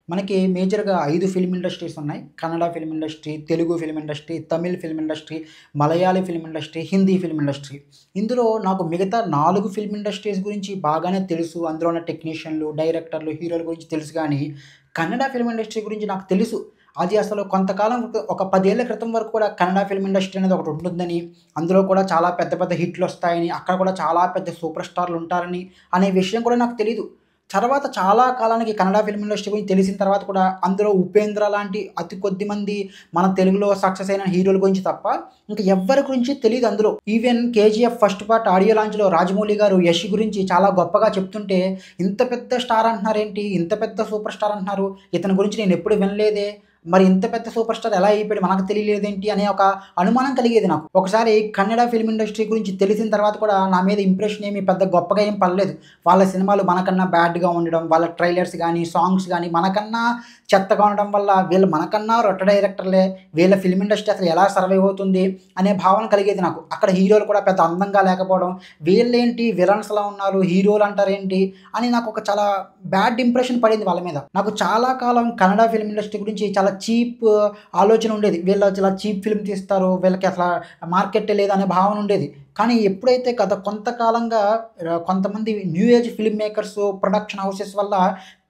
మనకి మేజర్‌గా 5 film industries ఉన్నాయి. Kannada film industry, Telugu film industry, Tamil film industry, Malayali film industry, Hindi film industry. ఇందులో నాకు మిగతా 4 ఫిల్మ్ ఇండస్ట్రీస్ గురించి బాగానే తెలుసు. అందులో ఉన్న టెక్నీషియన్‌లు, డైరెక్టర్లు, హీరోల గురించి తెలుసు గానీ, కన్నడ ఫిల్మ్ ఇండస్ట్రీ గురించి నాకు తెలుసు. అది అసలు కొంతకాలం ఒక 10 ఏళ్ల క్రితం వరకు కూడా కన్నడ ఫిల్మ్ ఇండస్ట్రీ అనేది ఒకటుంటుందని, అందులో కూడా చాలా పెద్ద పెద్ద హిట్‌లొస్తాయని, అక్కడ కూడా చాలా పెద్ద సూపర్ స్టార్‌లుంటారని అనే విషయం కూడా నాకు తెలీదు. తర్వాత చాలా కాలానికి కన్నడ ఫిల్మ్ ఇండస్ట్రీ గురించి తెలిసిన తర్వాత కూడా అందులో 'ఉపేంద్ర' లాంటి అతి కొద్ది మంది మన తెలుగులో సక్సెస్ అయిన హీరోల గురించి తప్ప ఇంక ఎవ్వరి గురించి తెలీదు అందులో. Even 'KGF' first part audio లాంచ్‌లో రాజమౌళి గారు యష్ గురించి చాలా గొప్పగా చెప్తుంటే, ఇంత పెద్ద స్టార్ అంటున్నారేంటి? ఇంత పెద్ద సూపర్ స్టార్ అంటున్నారు. ఇతని గురించి నేనెప్పుడు వినలేదే. మరి ఇంత పెద్ద సూపర్ స్టార్ ఎలా అయిపోయాడు మనకు తెలియలేదేంటి అనే ఒక అనుమానం కలిగేది నాకు. ఒకసారి కన్నడ ఫిల్మ్ ఇండస్ట్రీ గురించి తెలిసిన తర్వాత కూడా నా మీద ఇంప్రెషన్ ఏమి పెద్ద గొప్పగా ఏం పడలేదు. వాళ్ళ సినిమాలు మనకన్నా బ్యాడ్‌గా ఉండడం, వాళ్ళ ట్రైలర్స్ గానీ, సాంగ్స్ గానీ మనకన్నా చెత్తగా ఉండడం వల్ల వీళ్ళు మనకన్నా రొట్ట డైరెక్టర్లే, వీళ్ళ ఫిల్మ్ ఇండస్ట్రీ అసలు ఎలా సర్వైవ్ అవుతుంది అనే భావన కలిగేది నాకు. అక్కడ హీరోలు కూడా పెద్ద అందంగా లేకపోవడం, వీళ్ళేంటి విలన్స్‌లా ఉన్నారు, హీరోలు అంటారేంటి అని నాకు ఒక చాలా బ్యాడ్ ఇంప్రెషన్ పడింది వాళ్ళ మీద. నాకు చాలా కాలం కన్నడ ఫిల్మ్ ఇండస్ట్రీ గురించి చాలా చీప్ ఆలోచన ఉండేది. వీళ్ళు చాలా చీప్ ఫిల్మ్ తీస్తారు, వీళ్ళకి అసల మార్కెట్టే లేదనే భావన ఉండేది. కానీ ఎప్పుడైతే గత కొంతకాలంగా కొంతమంది new age film makers, production houses వల్ల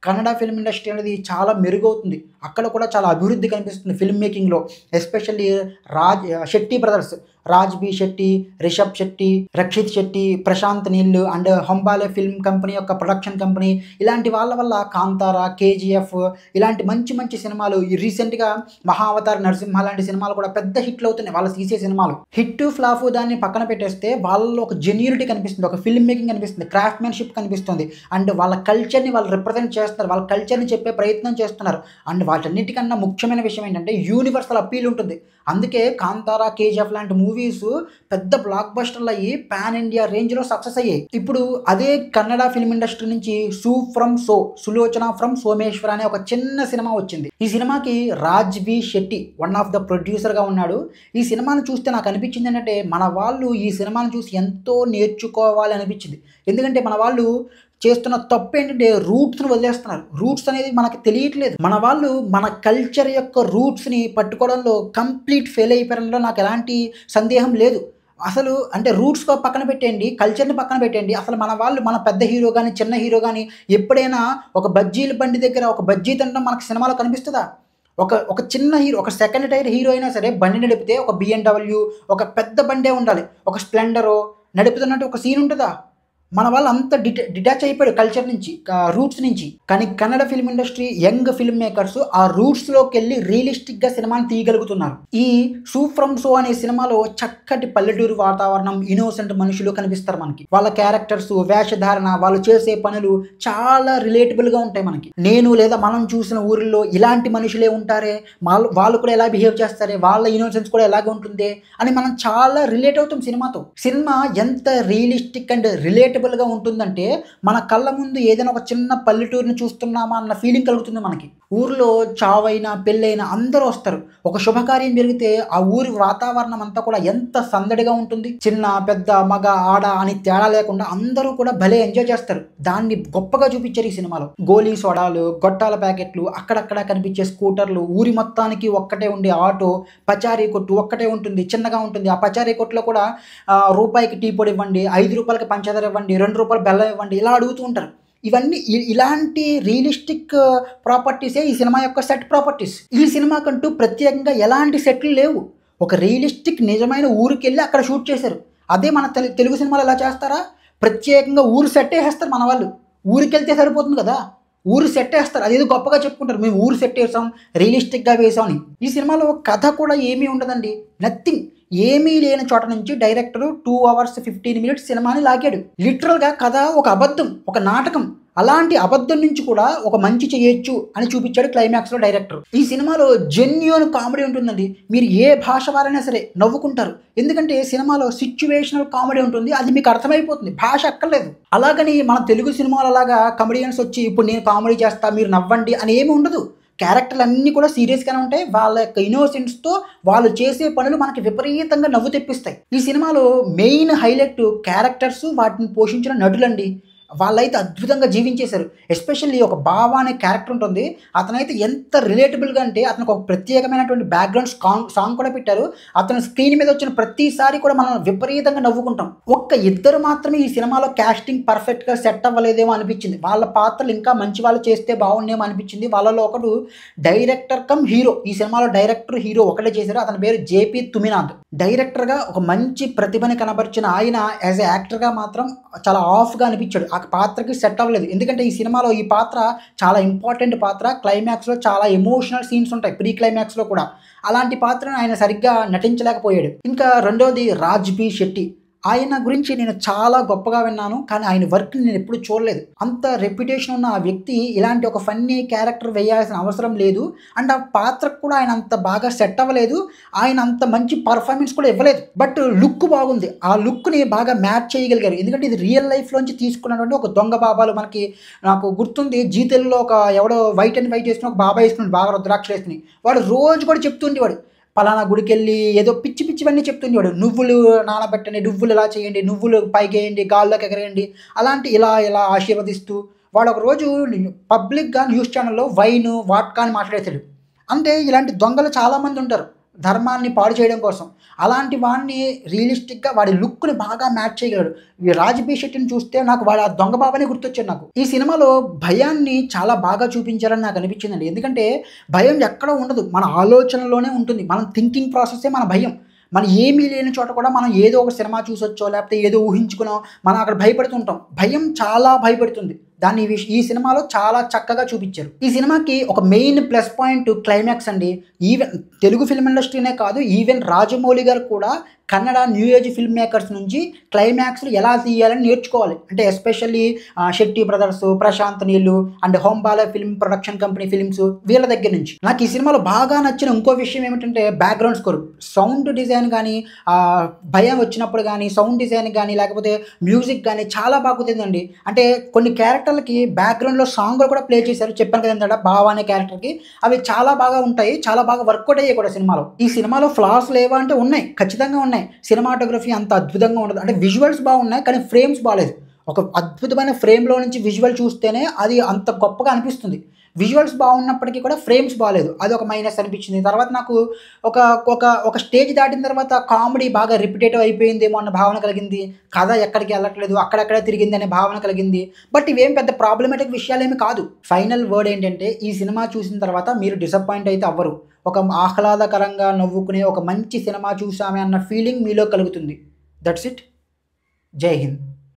కన్నడ ఫిల్మ్ ఇండస్ట్రీ అనేది చాలా మెరుగవుతుంది. అక్కడ కూడా చాలా అభివృద్ధి కనిపిస్తుంది ఫిల్మ్ మేకింగ్‌లో. Especially Shetty brothers, Raj B Shetty, Rishab Shetty, Rakshit Shetty, Prashanth Neel and Hombale film company యొక్క ప్రొడక్షన్ కంపెనీ, ఇలాంటి వాళ్ళ వల్ల 'కాంతార', 'కేజీఎఫ్' ఇలాంటి మంచి మంచి సినిమాలు, రీసెంట్‌గా 'మహావతార్ నరసింహ' లాంటి సినిమాలు కూడా పెద్ద హిట్లు అవుతున్నాయి వాళ్ళు తీసే సినిమాలు. హిట్, ఫ్లాప్ దాన్ని పక్కన పెట్టేస్తే వాళ్ళలో ఒక జెన్యూనిటీ కనిపిస్తుంది. ఒక ఫిల్మ్ మేకింగ్ కనిపిస్తుంది. క్రాఫ్ట్‌మెన్‌షిప్ కనిపిస్తుంది. అండ్ వాళ్ళ కల్చర్‌ని వాళ్ళు రిప్రజెంట్ చేస్తున్నారు. వాళ్ళ కల్చర్‌ని చెప్పే ప్రయత్నం చేస్తున్నారు. అండ్ వాటన్నిటికన్నా ముఖ్యమైన విషయం ఏంటంటే యూనివర్సల్ అప్పీల్ ఉంటుంది. అందుకే 'కాంతార', 'కేజీఎఫ్' లాంటి మూవీస్ పెద్ద బ్లాక్ బస్టర్‌లు అయ్యి పాన్ ఇండియా రేంజ్‌లో సక్సెస్ అయ్యాయి. ఇప్పుడు అదే కన్నడ ఫిల్మ్ ఇండస్ట్రీ నుంచి 'సులోచన ఫ్రమ్ సోమేశ్వర' అనే ఒక చిన్న సినిమా వచ్చింది. ఈ సినిమాకి Raj B Shetty one of the ప్రొడ్యూసర్‌గా ఉన్నాడు. ఈ సినిమాను చూస్తే నాకు అనిపించింది ఏంటంటే, మన వాళ్ళు ఈ సినిమాను చూసి ఎంతో నేర్చుకోవాలి అనిపించింది. ఎందుకంటే మన వాళ్ళు చేస్తున్న తప్పేంటంటే రూట్స్‌ని వదిలేస్తున్నారు. రూట్స్ అనేది మనకు తెలియట్లేదు. మన వాళ్ళు మన కల్చర్ యొక్క రూట్స్‌ని పట్టుకోవడంలో కంప్లీట్ ఫెయిల్ అయిపోవడంలో నాకు ఎలాంటి సందేహం లేదు. అసలు అంటే రూట్స్ పక్కన పెట్టేయండి, కల్చర్‌ని పక్కన పెట్టేయండి. అసలు మన వాళ్ళు మన పెద్ద హీరో గాని, చిన్న హీరో గాని ఎప్పుడైనా ఒక బజ్జీల బండి దగ్గర ఒక బజ్జీ తినడం మనకు సినిమాలో కనిపిస్తదా? ఒక చిన్న హీరో, ఒక సెకండ్ టైర్ హీరో అయినా సరే బండి నడిపితే ఒక బిఎండబ్ల్యూ, ఒక పెద్ద బండే ఉండాలి. ఒక స్ప్లెండరో నడుపుతున్నట్టు ఒక సీన్ ఉంటదా? మన వాళ్ళు అంత డిటాచ్ అయిపోయాడు కల్చర్ నుంచి, రూట్స్ నుంచి. కానీ Kannada film industry young film makers ఆ రూట్స్‌లోకెళ్ళి రియలిస్టిక్‌గా సినిమాని తీయగలుగుతున్నారు. ఈ 'సూ ఫ్రమ్ సో' అనే సినిమాలో చక్కటి పల్లెటూరు వాతావరణం, ఇన్నోసెంట్ మనుషులు కనిపిస్తారు మనకి. వాళ్ళ క్యారెక్టర్స్, వేషధారణ, వాళ్ళు చేసే పనులు చాలా రిలేటబుల్‌గా ఉంటాయి మనకి. నేను లేదా మనం చూసిన ఊరిలో ఇలాంటి మనుషులే ఉంటారే, వాళ్ళు కూడా ఎలా బిహేవ్ చేస్తారే, వాళ్ళ ఇన్నోసెన్స్ కూడా ఎలాగ ఉంటుందే అని మనం చాలా రిలేట్ అవుతాం సినిమాతో. సినిమా ఎంత రియలిస్టిక్ అండ్ రిలేటబుల్‌గా ఉంటుందంటే, మన కళ్ళ ముందు ఏదైనా ఒక చిన్న పల్లెటూరిని చూస్తున్నామా అన్న ఫీలింగ్ కలుగుతుంది మనకి. ఊర్లో చావైనా, పెళ్ళైనా అందరూ వస్తారు. ఒక శుభకార్యం జరిగితే ఆ ఊరి వాతావరణం అంతా కూడా ఎంత సందడిగా ఉంటుంది. చిన్న, పెద్ద, మగ, ఆడ అని తేడా లేకుండా అందరూ కూడా భలే ఎంజాయ్ చేస్తారు. దాన్ని గొప్పగా చూపించారు ఈ సినిమాలో. గోలీ సోడాలు, గొట్టాల ప్యాకెట్లు, అక్కడక్కడ కనిపించే స్కూటర్లు, ఊరి మొత్తానికి ఒక్కటే ఉండే ఆటో, పచారీ కొట్టు ఒక్కటే ఉంటుంది, చిన్నగా ఉంటుంది. ఆ పచారీ కొట్టులో కూడా రూపాయికి టీ పొడి ఇవ్వండి, ₹5కి పంచదార ఇవ్వండి, ₹2 బెల్లం ఇవ్వండి, ఇలా అడుగుతూ ఉంటారు. ఇవన్నీ ఇలాంటి రియలిస్టిక్ ప్రాపర్టీసే ఈ సినిమా యొక్క సెట్ ప్రాపర్టీస్. ఈ సినిమాకంటూ ప్రత్యేకంగా ఎలాంటి సెట్లు లేవు. ఒక రియలిస్టిక్ నిజమైన ఊరికెళ్ళి అక్కడ షూట్ చేశారు. అదే మన తెలుగు సినిమాలో ఎలా చేస్తారా? ప్రత్యేకంగా ఊరు సెట్ ఏసేస్తారు మన వాళ్ళు. ఊరికెళ్తే సరిపోతుంది కదా! ఊరు సెట్ ఏస్తారు. అదేదో గొప్పగా చెప్పుకుంటారు. మేము ఊరు సెట్ ఏసాం, రియలిస్టిక్‌గా వేసాం అని. ఈ సినిమాలో కథ కూడా ఏమీ ఉండదండి. నథింగ్. ఏమీ లేని చోట నుంచి డైరెక్టరు 2 అవర్స్ 15 మినిట్స్ సినిమాని లాగాడు. లిటరల్‌గా కథ ఒక అబద్ధం, ఒక నాటకం. అలాంటి అబద్ధం నుంచి కూడా ఒక మంచి చేయొచ్చు అని చూపించాడు క్లైమాక్స్‌లో డైరెక్టర్. ఈ సినిమాలో జెన్యూన్ కామెడీ ఉంటుందండి. మీరు ఏ భాష వారైనా సరే నవ్వుకుంటారు. ఎందుకంటే సినిమాలో సిట్యుయేషనల్ కామెడీ ఉంటుంది. అది మీకు అర్థమైపోతుంది. భాష అక్కర్లేదు. అలాగని మన తెలుగు సినిమాలలాగా కమెడియన్స్ వచ్చి ఇప్పుడు నేను కామెడీ చేస్తా మీరు నవ్వండి అని ఏమి ఉండదు. క్యారెక్టర్లు అన్నీ కూడా సీరియస్‌గానే ఉంటాయి. వాళ్ళ యొక్క ఇన్నోసెన్స్‌తో వాళ్ళు చేసే పనులు మనకి విపరీతంగా నవ్వు తెప్పిస్తాయి. ఈ సినిమాలో మెయిన్ హైలైట్ క్యారెక్టర్స్, వాటిని పోషించిన నటులండి. వాళ్ళైతే అద్భుతంగా జీవించేశారు. ఎస్పెషల్లీ ఒక బావ అనే క్యారెక్టర్ ఉంటుంది. అతనైతే ఎంత రిలేటబుల్‌గా అంటే అతనికి ఒక ప్రత్యేకమైనటువంటి బ్యాక్‌గ్రౌండ్ సాంగ్ కూడా పెట్టారు. అతను స్క్రీన్ మీద వచ్చిన ప్రతిసారి కూడా మనం విపరీతంగా నవ్వుకుంటాం. ఇద్దరు మాత్రమే ఈ సినిమాలో కాస్టింగ్ పర్ఫెక్ట్‌గా సెట్ అవ్వలేదేమో అనిపించింది. వాళ్ళ పాత్రలు ఇంకా మంచి వాళ్ళు చేస్తే బాగుండేమో అనిపించింది. వాళ్ళలో ఒకడు డైరెక్టర్ కమ్ హీరో. ఈ సినిమాలో డైరెక్టర్, హీరో ఒకటే చేశారు. అతని పేరు జేపీ తుమినాథ్. డైరెక్టర్‌గా ఒక మంచి ప్రతిభని కనబరిచిన ఆయన యాజ్ ఎ యాక్టర్‌గా మాత్రం చాలా ఆఫ్‌గా అనిపించాడు. ఆ పాత్రకి సెట్ అవ్వలేదు. ఎందుకంటే ఈ సినిమాలో ఈ పాత్ర చాలా ఇంపార్టెంట్ పాత్ర. క్లైమాక్స్‌లో చాలా ఎమోషనల్ సీన్స్ ఉంటాయి. ప్రీ క్లైమాక్స్‌లో కూడా. అలాంటి పాత్రను ఆయన సరిగ్గా నటించలేకపోయాడు. ఇంకా రెండోది రాజ్ బి శెట్టి. ఆయన గురించి నేను చాలా గొప్పగా విన్నాను. కానీ ఆయన వర్క్‌ని నేను ఎప్పుడు చూడలేదు. అంత రెప్యుటేషన్ ఉన్న ఆ వ్యక్తి ఇలాంటి ఒక ఫన్నీ క్యారెక్టర్ వేయాల్సిన అవసరం లేదు. అండ్ ఆ పాత్రకు కూడా ఆయన అంత బాగా సెట్ అవ్వలేదు. ఆయన అంత మంచి పర్ఫార్మెన్స్ కూడా ఇవ్వలేదు. బట్ లుక్ బాగుంది. ఆ లుక్‌ని బాగా మ్యాచ్ చేయగలిగారు. ఎందుకంటే ఇది రియల్ లైఫ్‌లోంచి తీసుకున్నటువంటి ఒక దొంగ బాబాలు నాకు గుర్తుంది. జీ తెలుగులో ఎవడో వైట్ అండ్ వైట్ వేసుకుని ఒక బాబా వేసుకున్నాడు. బాగా రుద్రాక్షలు వేసుకుని. వాడు రోజు కూడా చెప్తుండేవాడు. పలానా గుడికెళ్ళి ఏదో పిచ్చి పిచ్చివన్నీ చెప్తుండేవాడు. నువ్వులు నానబెట్టండి, నువ్వులు ఇలా చేయండి, నువ్వులు పైకేయండి, గాల్లోకి ఎగరేయండి. అలాంటి ఇలా ఆశీర్వదిస్తూ వాడు ఒకరోజు పబ్లిక్‌గా న్యూస్ ఛానెల్‌లో వైను, వాడ్కా అని మాట్లాడేసాడు. అంటే ఇలాంటి దొంగలు చాలామంది ఉంటారు. ధర్మాన్ని పాడు చేయడం కోసం. అలాంటి వాడిని రియలిస్టిక్‌గా వాడి లుక్‌ని బాగా మ్యాచ్ చేయగలడు. ఈ రాజ్ బి శెట్టిని చూస్తే నాకు వాడు ఆ దొంగ బాబానే గుర్తొచ్చాడు నాకు. ఈ సినిమాలో భయాన్ని చాలా బాగా చూపించారని నాకు అనిపించిందండి. ఎందుకంటే భయం ఎక్కడో ఉండదు. మన ఆలోచనలోనే ఉంటుంది. మన థింకింగ్ ప్రాసెసే మన భయం. మనం ఏమీ లేని చోట కూడా మనం ఏదో ఒక సినిమా చూసొచ్చో, లేకపోతే ఏదో ఊహించుకునో మనం అక్కడ భయపడుతుంటాం. భయం చాలా భయపెడుతుంది. దాన్ని ఈ సినిమాలో చాలా చక్కగా చూపించారు. ఈ సినిమాకి ఒక మెయిన్ ప్లస్ పాయింట్ క్లైమాక్స్ అండి. ఈవెన్ తెలుగు ఫిల్మ్ ఇండస్ట్రీనే కాదు, ఈవెన్ రాజమౌళి గారు కూడా Kannada new age film makers నుంచి క్లైమాక్స్‌లు ఎలా తీయాలని నేర్చుకోవాలి. అంటే ఎస్పెషల్లీ శెట్టి బ్రదర్స్, ప్రశాంత్ నీళ్ళు and Hombale film production company films వీళ్ళ దగ్గర నుంచి. నాకు ఈ సినిమాలో బాగా నచ్చిన ఇంకో విషయం ఏమిటంటే బ్యాక్‌గ్రౌండ్ స్కోర్. సౌండ్ డిజైన్ గానీ, భయం వచ్చినప్పుడు గానీ, సౌండ్ డిజైన్ గానీ, లేకపోతే మ్యూజిక్ గానీ చాలా బాగా కుదిరిందండి. అంటే కొన్ని క్యారెక్టర్‌లకి బ్యాక్‌గ్రౌండ్‌లో సాంగ్‌లు కూడా ప్లే చేశారు. చెప్పాను కదా ఇందాక బావ అనే క్యారెక్టర్‌కి. అవి చాలా బాగా ఉంటాయి. చాలా బాగా వర్కౌట్ అయ్యాయి కూడా సినిమాలో. ఈ సినిమాలో ఫ్లాస్ లేవా అంటే ఉన్నాయి. ఖచ్చితంగా ఉన్నాయి. సినిమాటోగ్రఫీ అంత అద్భుతంగా ఉండదు. అంటే విజువల్స్ బాగున్నాయి. కానీ ఫ్రేమ్స్ బాలేదు. ఒక అద్భుతమైన ఫ్రేమ్‌లో నుంచి విజువల్ చూస్తేనే అది అంత గొప్పగా అనిపిస్తుంది. విజువల్స్ బాగున్నప్పటికీ కూడా ఫ్రేమ్స్ బాలేదు. అదొక మైనస్ అనిపించింది. తర్వాత నాకు ఒక ఒక ఒక స్టేజ్ దాటిన తర్వాత కామెడీ బాగా రిపిటేటివ్ అయిపోయిందేమో అన్న భావన కలిగింది. కథ ఎక్కడికి వెళ్ళట్లేదు. అక్కడక్కడే తిరిగింది అనే భావన కలిగింది. బట్ ఇవేం పెద్ద ప్రాబ్లమాటిక్ విషయాలేమి కాదు. ఫైనల్ వర్డ్ ఏంటంటే ఈ సినిమా చూసిన తర్వాత మీరు డిసప్పాయింట్ అయితే అవ్వరు. ఒక ఆహ్లాదకరంగా నవ్వుకునే ఒక మంచి సినిమా చూసామే అన్న ఫీలింగ్ మీలో కలుగుతుంది. That's it. జై హింద్.